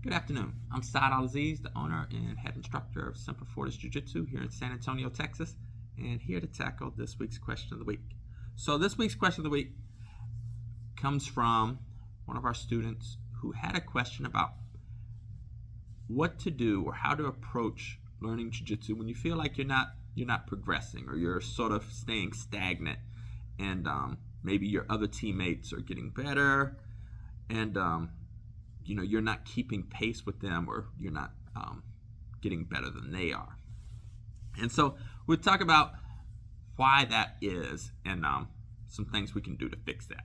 Good afternoon. I'm Saad Al-Aziz, the owner and head instructor of Semper Fortis Jiu Jitsu here in San Antonio, Texas, and here to tackle this week's question of the week. So this week's question of the week comes from one of our students who had a question about what to do or how to approach learning Jiu Jitsu when you feel like you're not progressing or you're sort of staying stagnant, and maybe your other teammates are getting better, and you're not keeping pace with them, or you're not getting better than they are. And so we'll talk about why that is, and some things we can do to fix that.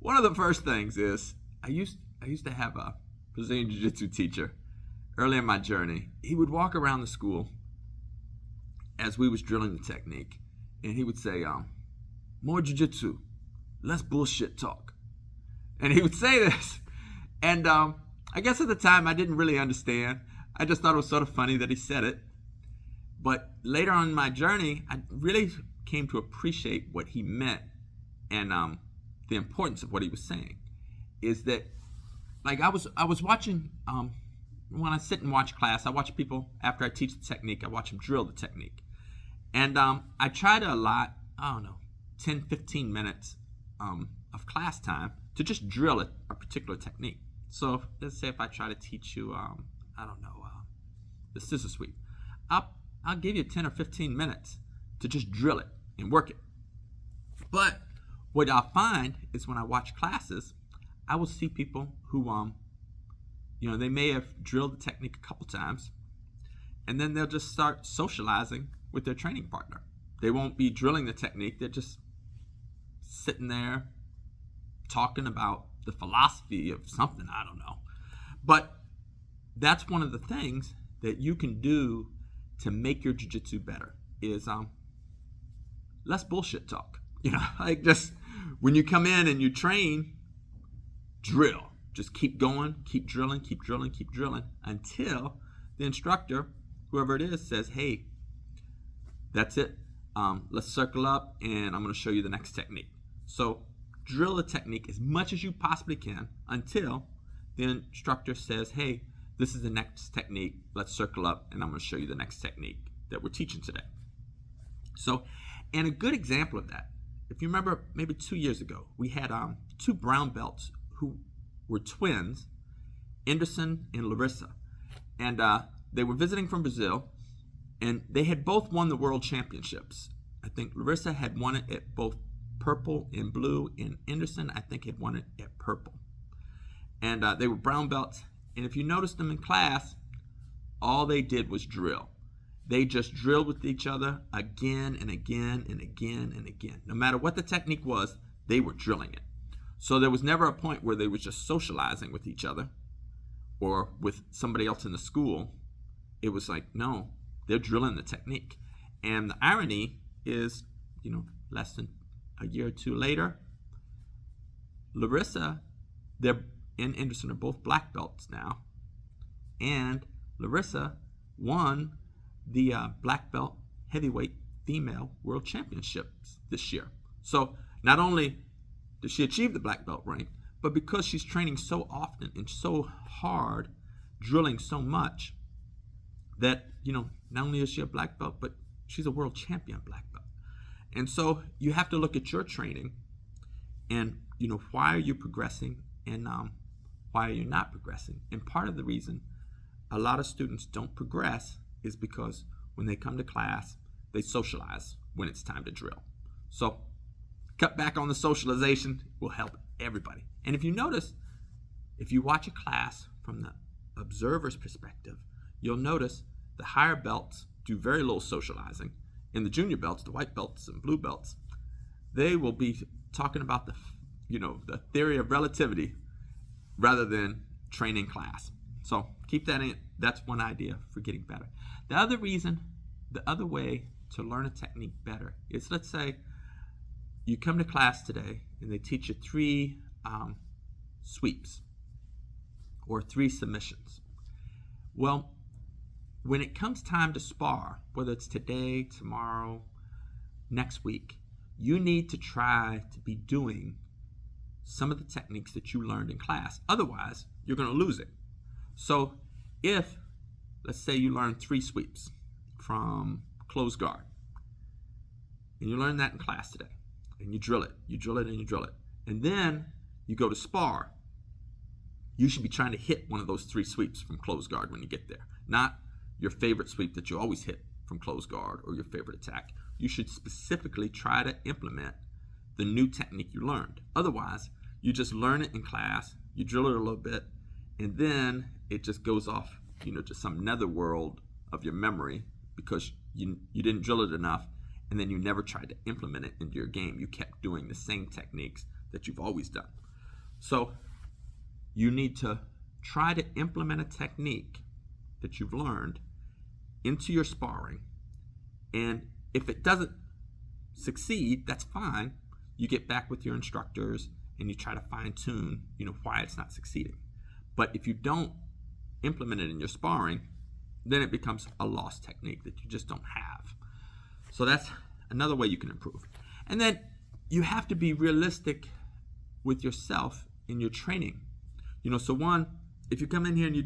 One of the first things is I used to have a Brazilian Jiu Jitsu teacher early in my journey. He would walk around the school as we was drilling the technique, and he would say, more Jiu Jitsu, less bullshit talk. And he would say this, and I guess at the time I didn't really understand. I just thought it was sort of funny that he said it. But later on in my journey, I really came to appreciate what he meant, and the importance of what he was saying is that, like, I was watching, when I sit and watch class, I watch people, after I teach the technique, I watch them drill the technique. And I try to allot, 10, 15 minutes of class time to just drill a particular technique. So let's say if I try to teach you, the scissor sweep, I'll give you 10 or 15 minutes to just drill it and work it. But what I'll find is when I watch classes, I will see people who, they may have drilled the technique a couple times, and then they'll just start socializing with their training partner. They won't be drilling the technique, they're just sitting there talking about the philosophy of something, I don't know. But that's one of the things that you can do to make your jiu-jitsu better is less bullshit talk. Like, just when you come in and you train, drill. Just keep going, keep drilling, keep drilling, keep drilling until the instructor, whoever it is, says, hey, that's it. Let's circle up and I'm going to show you the next technique. So drill the technique as much as you possibly can until the instructor says, hey, this is the next technique. Let's circle up and I'm going to show you the next technique that we're teaching today. So, and a good example of that, if you remember maybe 2 years ago, we had two brown belts who were twins, Anderson and Larissa. And they were visiting from Brazil, and they had both won the world championships. I think Larissa had won it at both purple and blue, and Anderson, I think, had won it at purple. And they were brown belts, and if you noticed them in class, all they did was drill. They just drilled with each other again and again and again and again. No matter what the technique was, they were drilling it. So there was never a point where they were just socializing with each other or with somebody else in the school. It was like, no, they're drilling the technique. And the irony is, less than a year or two later, Larissa, and Anderson are both black belts now, and Larissa won the black belt heavyweight female world championships this year. So not only did she achieve the black belt rank, but because she's training so often and so hard, drilling so much, that, not only is she a black belt, but she's a world champion black belt. And so you have to look at your training and, why are you progressing, and why are you not progressing? And part of the reason a lot of students don't progress is because when they come to class, they socialize when it's time to drill. So cut back on the socialization will help everybody. And if you notice, if you watch a class from the observer's perspective, you'll notice the higher belts do very little socializing. And the junior belts, the white belts and blue belts, they will be talking about the theory of relativity rather than training class. So keep that in. That's one idea for getting better. The other way to learn a technique better is, let's say you come to class today and they teach you 3 sweeps or 3 submissions. Well, when it comes time to spar, whether it's today, tomorrow, next week, you need to try to be doing some of the techniques that you learned in class. Otherwise, you're going to lose it. So if, let's say you learn 3 sweeps from closed guard, and you learn that in class today, and you drill it, and then you go to spar, you should be trying to hit one of those 3 sweeps from closed guard when you get there. Not your favorite sweep that you always hit from closed guard or your favorite attack. You should specifically try to implement the new technique you learned. Otherwise, you just learn it in class, you drill it a little bit, and then it just goes off, to some netherworld of your memory because you didn't drill it enough, and then you never tried to implement it into your game. You kept doing the same techniques that you've always done. So you need to try to implement a technique that you've learned into your sparring, and if it doesn't succeed, that's fine. You get back with your instructors and you try to fine-tune, why it's not succeeding. But if you don't implement it in your sparring, then it becomes a lost technique that you just don't have. So that's another way you can improve. And then you have to be realistic with yourself in your training. So one, if you come in here and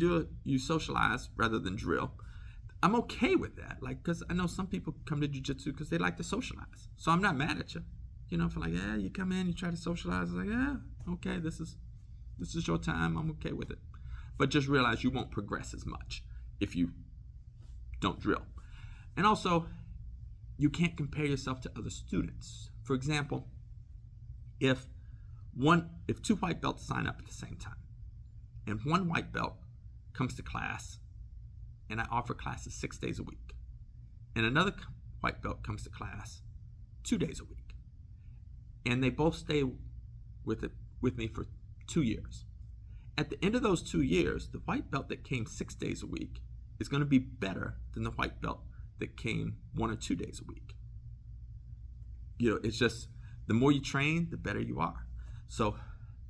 you socialize rather than drill, I'm okay with that. Because I know some people come to jiu-jitsu because they like to socialize. So I'm not mad at you. If you come in, you try to socialize, okay, this is your time, I'm okay with it. But just realize you won't progress as much if you don't drill. And also, you can't compare yourself to other students. For example, if 2 white belts sign up at the same time, and 1 white belt comes to class, and I offer classes 6 days a week, and another white belt comes to class 2 days a week, and they both stay with me for 2 years. At the end of those 2 years, the white belt that came 6 days a week is going to be better than the white belt that came 1 or 2 days a week. It's just the more you train, the better you are. So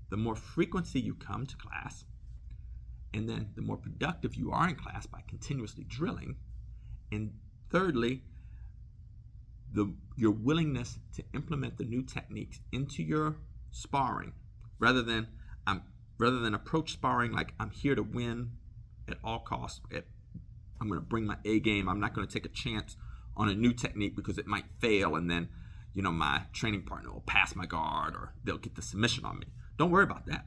the more frequency you come to class, and then the more productive you are in class by continuously drilling. And thirdly, your willingness to implement the new techniques into your sparring, rather than approach sparring like I'm here to win at all costs. I'm going to bring my A game. I'm not going to take a chance on a new technique because it might fail, and then my training partner will pass my guard or they'll get the submission on me. Don't worry about that.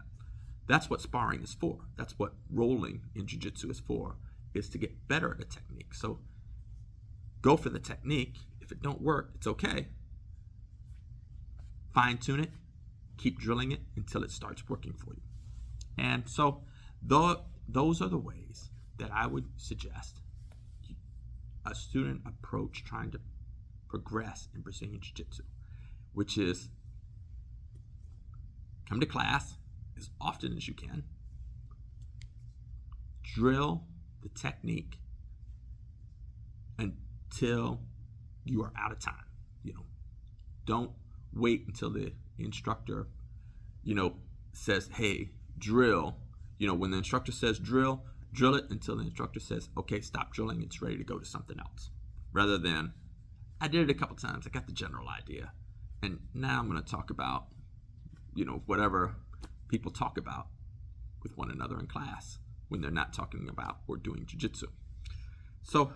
That's what sparring is for. That's what rolling in jiu-jitsu is for, is to get better at a technique. So go for the technique. If it don't work, it's okay. Fine-tune it. Keep drilling it until it starts working for you. And so those are the ways that I would suggest a student approach trying to progress in Brazilian Jiu-Jitsu, which is come to class as often as you can, drill the technique until you are out of time. Don't wait until the instructor, says, hey, drill. When the instructor says drill it until the instructor says, okay, stop drilling, it's ready to go to something else. Rather than, I did it a couple times, I got the general idea, and now I'm going to talk about, whatever people talk about with one another in class when they're not talking about or doing jiu-jitsu. So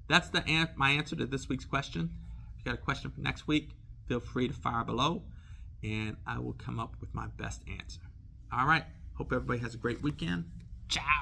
that's my answer to this week's question. If you got a question for next week, feel free to fire below, and I will come up with my best answer. All right. Hope everybody has a great weekend. Ciao.